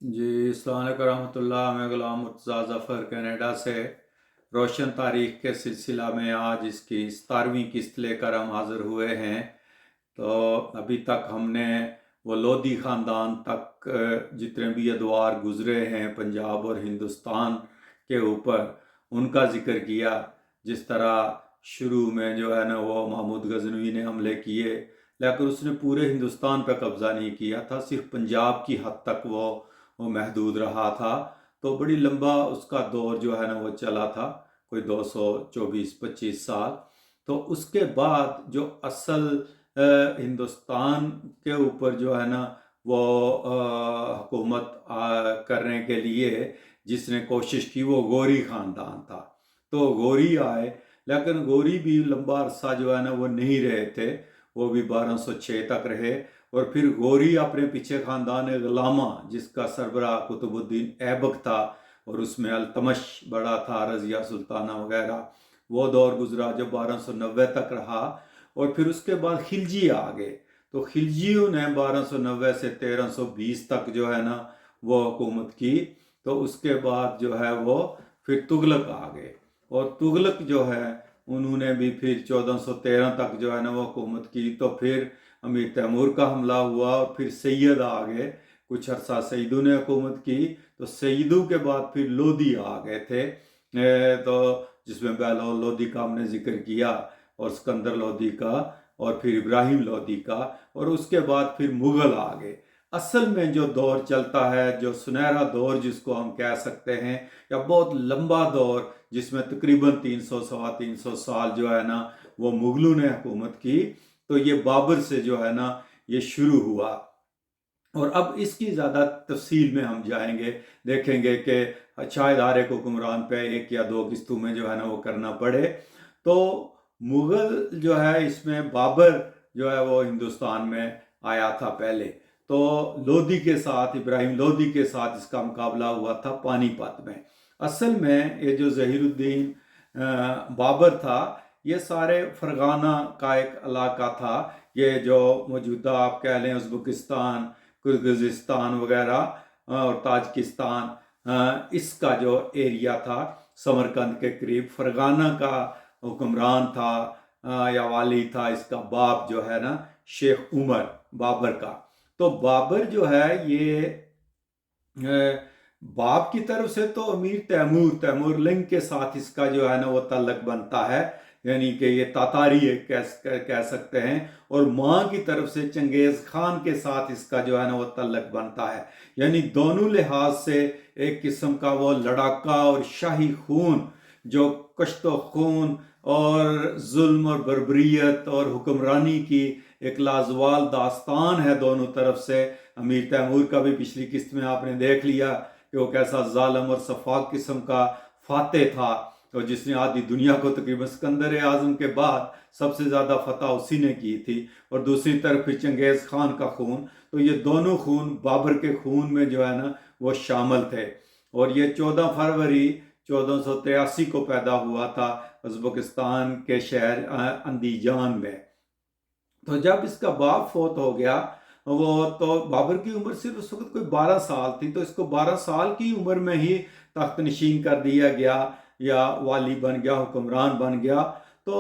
جی السلام علیکم ورحمۃ اللہ، میں غلام مرتضیٰ ظفر کینیڈا سے روشن تاریخ کے سلسلہ میں آج اس کی 17ویں قسط لے کر ہم حاضر ہوئے ہیں۔ تو ابھی تک ہم نے وہ لودھی خاندان تک جتنے بھی ادوار گزرے ہیں پنجاب اور ہندوستان کے اوپر ان کا ذکر کیا۔ جس طرح شروع میں جو ہے نا وہ محمود غزنوی نے حملے کیے، لیکن اس نے پورے ہندوستان پہ قبضہ نہیں کیا تھا، صرف پنجاب کی حد تک وہ محدود رہا تھا۔ تو بڑی لمبا اس کا دور جو ہے نا وہ چلا تھا، کوئی 224-25 سال۔ تو اس کے بعد جو اصل ہندوستان کے اوپر جو ہے نا وہ حکومت کرنے کے لیے جس نے کوشش کی وہ غوری خاندان تھا۔ تو غوری آئے، لیکن غوری بھی لمبا عرصہ جو ہے نا وہ نہیں رہے تھے، وہ بھی 1206 تک رہے۔ اور پھر غوری اپنے پیچھے خاندان غلامہ جس کا سربراہ قطب الدین ایبک تھا، اور اس میں التمش بڑا تھا، رضیہ سلطانہ وغیرہ، وہ دور گزرا جو 1290 تک رہا۔ اور پھر اس کے بعد خلجی آ گئے، تو خلجیوں نے 1290 سے 1320 تک جو ہے نا وہ حکومت کی۔ تو اس کے بعد جو ہے وہ پھر تغلق آ گئے، اور تغلق جو ہے انہوں نے بھی پھر 1413 تک جو ہے نا وہ حکومت کی۔ تو پھر امیر تیمور کا حملہ ہوا، اور پھر سید آ گئے، کچھ عرصہ سیدوں نے حکومت کی۔ تو سیدوں کے بعد پھر لودھی آ گئے تھے، تو جس میں بہلول لودھی کا ہم نے ذکر کیا، اور سکندر لودھی کا، اور پھر ابراہیم لودھی کا، اور اس کے بعد پھر مغل آ گئے۔ اصل میں جو دور چلتا ہے، جو سنہرا دور جس کو ہم کہہ سکتے ہیں، یا بہت لمبا دور جس میں تقریباً 300 سال جو ہے نا وہ مغلوں نے حکومت کی، تو یہ بابر سے جو ہے نا یہ شروع ہوا۔ اور اب اس کی زیادہ تفصیل میں ہم جائیں گے، دیکھیں گے کہ شاید ہر ایک حکمران پہ 1 یا 2 قسطوں میں جو ہے نا وہ کرنا پڑے۔ تو مغل جو ہے اس میں بابر جو ہے وہ ہندوستان میں آیا تھا پہلے، تو لودھی کے ساتھ، ابراہیم لودھی کے ساتھ اس کا مقابلہ ہوا تھا پانی پت میں۔ اصل میں یہ جو ظہیر الدین بابر تھا، یہ سارے فرغانہ کا ایک علاقہ تھا، یہ جو موجودہ آپ کہہ لیں ازبکستان، کرغزستان وغیرہ اور تاجکستان، اس کا جو ایریا تھا سمرقند کے قریب، فرغانہ کا حکمران تھا یا والی تھا اس کا باپ جو ہے نا شیخ عمر بابر کا۔ تو بابر جو ہے یہ باپ کی طرف سے تو امیر تیمور لنگ کے ساتھ اس کا جو ہے نا وہ تعلق بنتا ہے، یعنی کہ یہ تاتاری کہہ سکتے ہیں، اور ماں کی طرف سے چنگیز خان کے ساتھ اس کا جو ہے نا وہ تعلق بنتا ہے۔ یعنی دونوں لحاظ سے ایک قسم کا وہ لڑاکا اور شاہی خون، جو کشت و خون اور ظلم اور بربریت اور حکمرانی کی ایک لازوال داستان ہے دونوں طرف سے۔ امیر تیمور کا بھی پچھلی قسط میں آپ نے دیکھ لیا کہ وہ کیسا ظالم اور سفاک قسم کا فاتح تھا، اور جس نے آدھی دنیا کو تقریباً سکندر اعظم کے بعد سب سے زیادہ فتح اسی نے کی تھی، اور دوسری طرف پھر چنگیز خان کا خون۔ تو یہ دونوں خون بابر کے خون میں جو ہے نا وہ شامل تھے، اور یہ 14 فروری 1483 کو پیدا ہوا تھا ازبکستان کے شہر اندیجان میں۔ تو جب اس کا باپ فوت ہو گیا، وہ تو بابر کی عمر صرف اس وقت کوئی 12 سال تھی، تو اس کو 12 سال کی عمر میں ہی تخت نشین کر دیا گیا، یا والی بن گیا، حکمران بن گیا۔ تو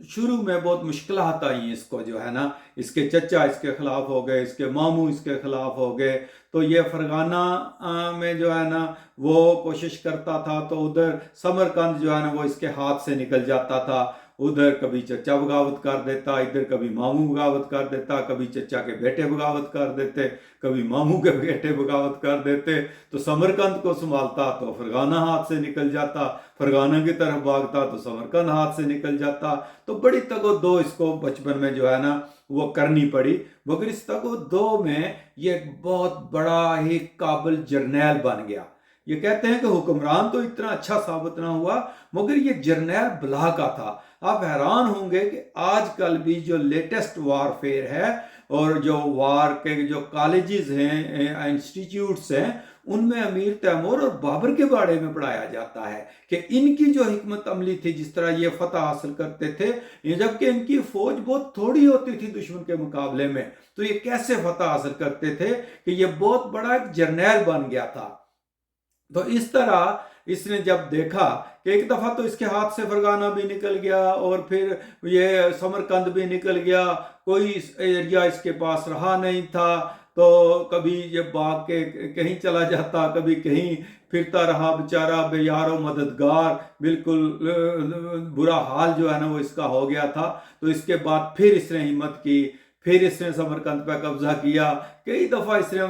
شروع میں بہت مشکلات آئیں اس کو جو ہے نا، اس کے چچا اس کے خلاف ہو گئے، اس کے ماموں اس کے خلاف ہو گئے، تو یہ فرغانہ میں جو ہے نا وہ کوشش کرتا تھا، تو ادھر سمرقند جو ہے نا وہ اس کے ہاتھ سے نکل جاتا تھا، ادھر کبھی چچا بغاوت کر دیتا، ادھر کبھی ماموں بغاوت کر دیتا، کبھی چچا کے بیٹے بغاوت کر دیتے، کبھی ماموں کے بیٹے بغاوت کر دیتے۔ تو سمرقند کو سنبھالتا تو فرغانہ ہاتھ سے نکل جاتا، فرغانہ کی طرف بھاگتا تو سمرقند ہاتھ سے نکل جاتا۔ تو بڑی تگ و دو اس کو بچپن میں جو ہے نا وہ کرنی پڑی، مگر اس تگ و دو میں یہ ایک بہت بڑا ہی قابل جرنیل بن گیا۔ یہ کہتے ہیں کہ حکمران تو اتنا اچھا ثابت نہ ہوا، مگر یہ جرنیل بلا کا تھا۔ آپ حیران ہوں گے کہ آج کل بھی جو لیٹسٹ وار فیئر ہے اور جو وار کے جو کالجز ہیں، انسٹیٹیوٹس ہیں، ان میں امیر تیمور اور بابر کے بارے میں پڑھایا جاتا ہے کہ ان کی جو حکمت عملی تھی، جس طرح یہ فتح حاصل کرتے تھے، جبکہ ان کی فوج بہت تھوڑی ہوتی تھی دشمن کے مقابلے میں، تو یہ کیسے فتح حاصل کرتے تھے کہ یہ بہت بڑا ایک جرنیل بن گیا تھا۔ تو اس طرح اس نے جب دیکھا کہ ایک دفعہ تو اس کے ہاتھ سے فرغانہ بھی نکل گیا اور پھر یہ سمرقند بھی نکل گیا، کوئی ایریا اس کے پاس رہا نہیں تھا، تو کبھی یہ بھاگ کے کہیں چلا جاتا، کبھی کہیں پھرتا رہا بیچارہ بے یار و مددگار، بالکل برا حال جو ہے نا وہ اس کا ہو گیا تھا۔ تو اس کے بعد پھر اس نے ہمت کی، پھر اس نے سمرقند پہ قبضہ کیا، کئی دفعہ اس نے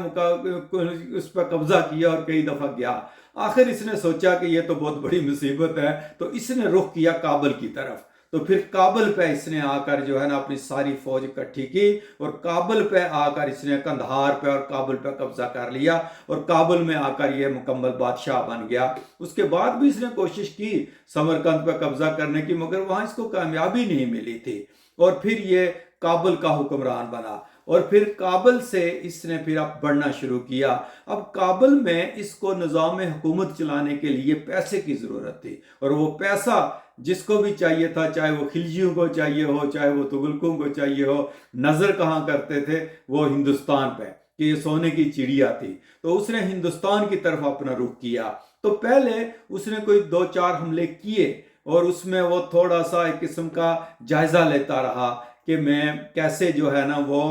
اس پہ قبضہ کیا اور کئی دفعہ گیا۔ آخر اس نے سوچا کہ یہ تو بہت بڑی مصیبت ہے، تو اس نے رخ کیا کابل کی طرف۔ تو پھر کابل پہ اس نے آ کر جو ہے نا اپنی ساری فوج اکٹھی کی، اور کابل پہ آ کر اس نے قندھار پہ اور کابل پہ قبضہ کر لیا، اور کابل میں آ کر یہ مکمل بادشاہ بن گیا۔ اس کے بعد بھی اس نے کوشش کی سمرقند پہ قبضہ کرنے کی، مگر وہاں اس کو کامیابی نہیں ملی تھی، اور پھر یہ کابل کا حکمران بنا، اور پھر کابل سے اس نے پھر اب بڑھنا شروع کیا۔ اب کابل میں اس کو نظام حکومت چلانے کے لیے پیسے کی ضرورت تھی، اور وہ پیسہ جس کو بھی چاہیے تھا، چاہے وہ خلجیوں کو چاہیے ہو، چاہے وہ تغلقوں کو چاہیے ہو، نظر کہاں کرتے تھے؟ وہ ہندوستان پہ، کہ یہ سونے کی چڑیا تھی۔ تو اس نے ہندوستان کی طرف اپنا رخ کیا۔ تو پہلے اس نے کوئی 2-4 حملے کیے، اور اس میں وہ تھوڑا سا ایک قسم کا جائزہ لیتا رہا کہ میں کیسے جو ہے نا وہ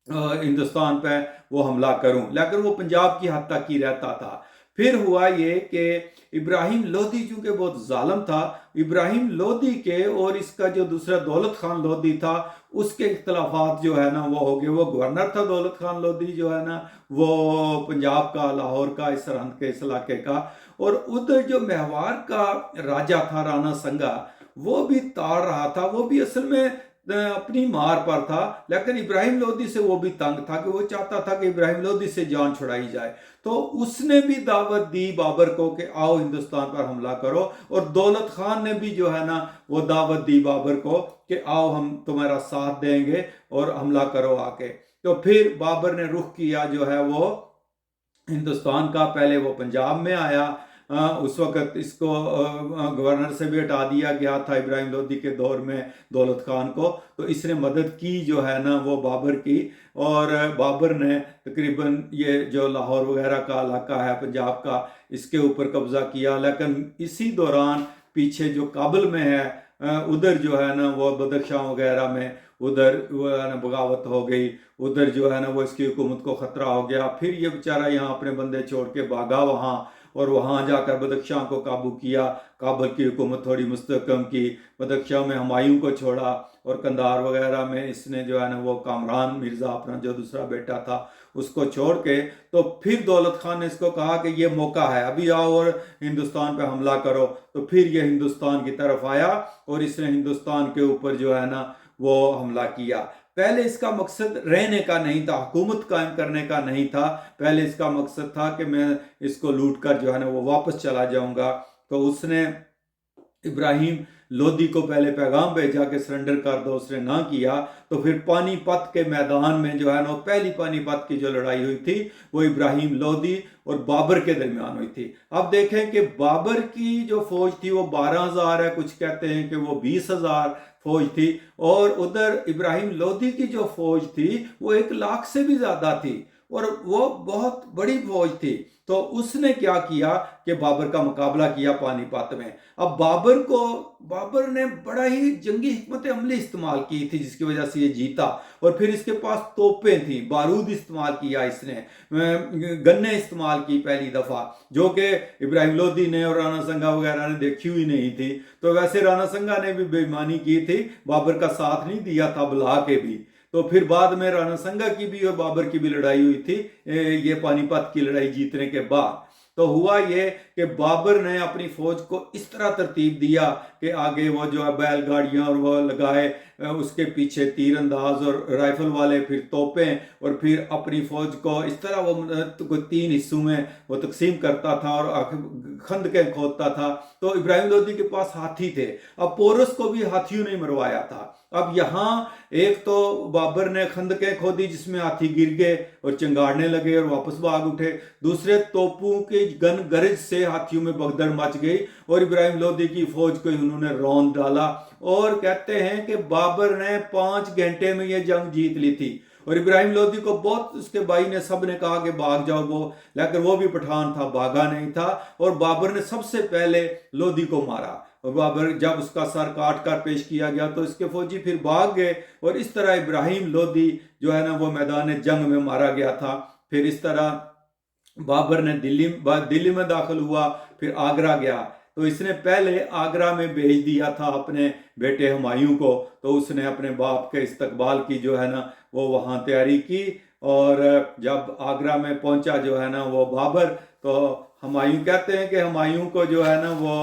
ہندوستان پہ وہ حملہ کروں، لیکن وہ پنجاب کی حد تک ہی رہتا تھا۔ پھر ہوا یہ کہ ابراہیم لودھی چونکہ بہت ظالم تھا، ابراہیم لودھی کے اور اس کا جو دوسرا دولت خان لودھی تھا، اس کے اختلافات جو ہے نا وہ ہو گئے۔ وہ گورنر تھا دولت خان لودھی جو ہے نا، وہ پنجاب کا، لاہور کا، اس سرحد کے اس علاقے کا، اور ادھر جو مہوار کا راجہ تھا رانا سنگا، وہ بھی تاڑ رہا تھا، وہ بھی اصل میں اپنی مار پر تھا، لیکن ابراہیم لودھی سے وہ بھی تنگ تھا کہ وہ چاہتا تھا کہ ابراہیم لودھی سے جان چھڑائی جائے۔ تو اس نے بھی دعوت دی بابر کو کہ آؤ ہندوستان پر حملہ کرو، اور دولت خان نے بھی جو ہے نا وہ دعوت دی بابر کو کہ آؤ ہم تمہارا ساتھ دیں گے اور حملہ کرو آ کے۔ تو پھر بابر نے رخ کیا جو ہے وہ ہندوستان کا۔ پہلے وہ پنجاب میں آیا، اس وقت اس کو گورنر سے بھی ہٹا دیا گیا تھا ابراہیم لودھی کے دور میں دولت خان کو، تو اس نے مدد کی جو ہے نا وہ بابر کی، اور بابر نے تقریباً یہ جو لاہور وغیرہ کا علاقہ ہے پنجاب کا، اس کے اوپر قبضہ کیا۔ لیکن اسی دوران پیچھے جو کابل میں ہے ادھر جو ہے نا وہ بدخشاں وغیرہ میں ادھر وہ ہے نا بغاوت ہو گئی، ادھر جو ہے نا وہ اس کی حکومت کو خطرہ ہو گیا۔ پھر یہ بیچارہ یہاں اپنے بندے چھوڑ کے بھاگا وہاں، اور وہاں جا کر بدخشاں کو قابو کیا، کابل کی حکومت تھوڑی مستحکم کی، بدخشاں میں ہمایوں کو چھوڑا، اور قندھار وغیرہ میں اس نے جو ہے نا وہ کامران مرزا اپنا جو دوسرا بیٹا تھا اس کو چھوڑ کے، تو پھر دولت خان نے اس کو کہا کہ یہ موقع ہے، ابھی آؤ اور ہندوستان پہ حملہ کرو۔ تو پھر یہ ہندوستان کی طرف آیا، اور اس نے ہندوستان کے اوپر جو ہے نا وہ حملہ کیا۔ پہلے اس کا مقصد رہنے کا نہیں تھا، حکومت قائم کرنے کا نہیں تھا، پہلے اس کا مقصد تھا کہ میں اس کو لوٹ کر جو ہے نا وہ واپس چلا جاؤں گا۔ تو اس نے ابراہیم لودھی کو پہلے پیغام بھیجا کہ سرنڈر کر دو، اس نے نہ کیا۔ تو پھر پانی پت کے میدان میں جو ہے نا پہلی پانی پت کی جو لڑائی ہوئی تھی وہ ابراہیم لودھی اور بابر کے درمیان ہوئی تھی۔ اب دیکھیں کہ بابر کی جو فوج تھی وہ 12,000 ہے، کچھ کہتے ہیں کہ وہ 20,000 فوج تھی، اور ادھر ابراہیم لودھی کی جو فوج تھی وہ 1,00,000 سے بھی زیادہ تھی، اور وہ بہت بڑی فوج تھی۔ تو اس نے کیا کیا کہ بابر کا مقابلہ کیا پانی پت میں۔ اب بابر نے بڑا ہی جنگی حکمت عملی استعمال کی تھی جس کی وجہ سے یہ جیتا، اور پھر اس کے پاس توپیں تھیں، بارود استعمال کیا، اس نے گنیں استعمال کی پہلی دفعہ، جو کہ ابراہیم لودھی نے اور رانا سنگا وغیرہ نے دیکھی ہوئی نہیں تھی۔ تو ویسے رانا سنگا نے بھی بے ایمانی کی تھی، بابر کا ساتھ نہیں دیا تھا بلا کے بھی۔ تو پھر بعد میں رانا سنگا کی بھی اور بابر کی بھی لڑائی ہوئی تھی یہ پانی پت کی لڑائی جیتنے کے بعد۔ تو ہوا یہ کہ بابر نے اپنی فوج کو اس طرح ترتیب دیا کہ آگے وہ جو ہے بیل گاڑیاں اور وہ لگائے، اس کے پیچھے تیر انداز اور رائفل والے، پھر توپیں، اور پھر اپنی فوج کو اس طرح وہ 3 حصوں میں وہ تقسیم کرتا تھا اور خندقیں کھودتا تھا۔ تو ابراہیم لودھی کے پاس ہاتھی تھے، اب پورس کو بھی ہاتھیوں نے مروایا تھا۔ اب یہاں ایک تو بابر نے خندقیں کھودی جس میں ہاتھی گر گئے اور چنگاڑنے لگے اور واپس بھاگ اٹھے، دوسرے توپوں کی گن گرج سے ہاتھیوں میں بھگدڑ مچ گئی اور ابراہیم لودھی کی فوج کو انہوں نے رون ڈالا، اور کہتے ہیں کہ بابر نے 5 گھنٹے میں یہ جنگ جیت لی تھی۔ اور ابراہیم لودھی کو بہت اس کے بھائی نے سب نے کہا کہ بھاگ جاؤ، لیکن وہ بھی پٹھان تھا، بھاگا نہیں تھا، اور بابر نے سب سے پہلے لودھی کو مارا، اور بابر جب اس کا سر کاٹ کر پیش کیا گیا تو اس کے فوجی پھر بھاگ گئے، اور اس طرح ابراہیم لودھی جو ہے نا وہ میدان جنگ میں مارا گیا تھا۔ پھر اس طرح بابر نے دلی میں داخل ہوا، پھر آگرہ گیا، تو اس نے پہلے آگرہ میں بھیج دیا تھا اپنے بیٹے ہمایوں کو، تو اس نے اپنے باپ کے استقبال کی جو ہے نا وہ وہاں تیاری کی، اور جب آگرہ میں پہنچا جو ہے نا وہ بابر، تو ہمایوں کہتے ہیں کہ ہمایوں کو جو ہے نا وہ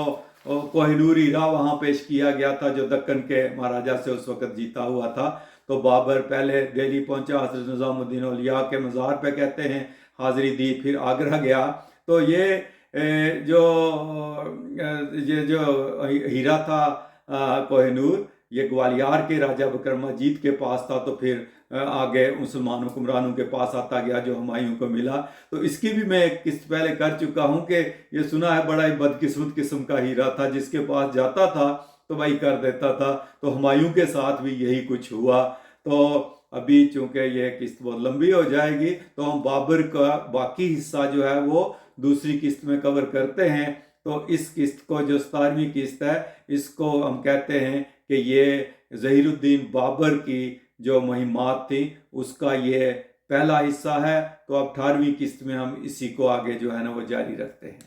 کوہ نور ہیرا وہاں پیش کیا گیا تھا جو دکن کے مہاراجا سے اس وقت جیتا ہوا تھا۔ تو بابر پہلے دہلی پہنچا، حضرت نظام الدین اولیاء کے مزار پہ کہتے ہیں حاضری دی، پھر آگرہ گیا۔ تو یہ جو ہیرا تھا کوہ نور، یہ گوالیار کے راجہ بکر مجید کے پاس تھا، تو پھر آگے مسلمان حکمرانوں کے پاس آتا گیا جو ہمایوں کو ملا۔ تو اس کی بھی میں ایک قسط پہلے کر چکا ہوں کہ یہ سنا ہے بڑا ہی بدقسمت قسم کا ہیرا تھا، جس کے پاس جاتا تھا تو وہی کر دیتا تھا۔ تو ہمایوں کے ساتھ بھی یہی کچھ ہوا۔ تو ابھی چونکہ یہ قسط بہت لمبی ہو جائے گی تو ہم بابر کا باقی حصہ جو ہے وہ دوسری قسط میں کور کرتے ہیں۔ تو اس قسط کو جو 17ویں قسط ہے، اس کو ہم کہتے ہیں کہ یہ ظہیر الدین بابر کی جو مہمات تھی اس کا یہ پہلا حصہ ہے۔ تو اب 18ویں قسط میں ہم اسی کو آگے جو ہے نا وہ جاری رکھتے ہیں۔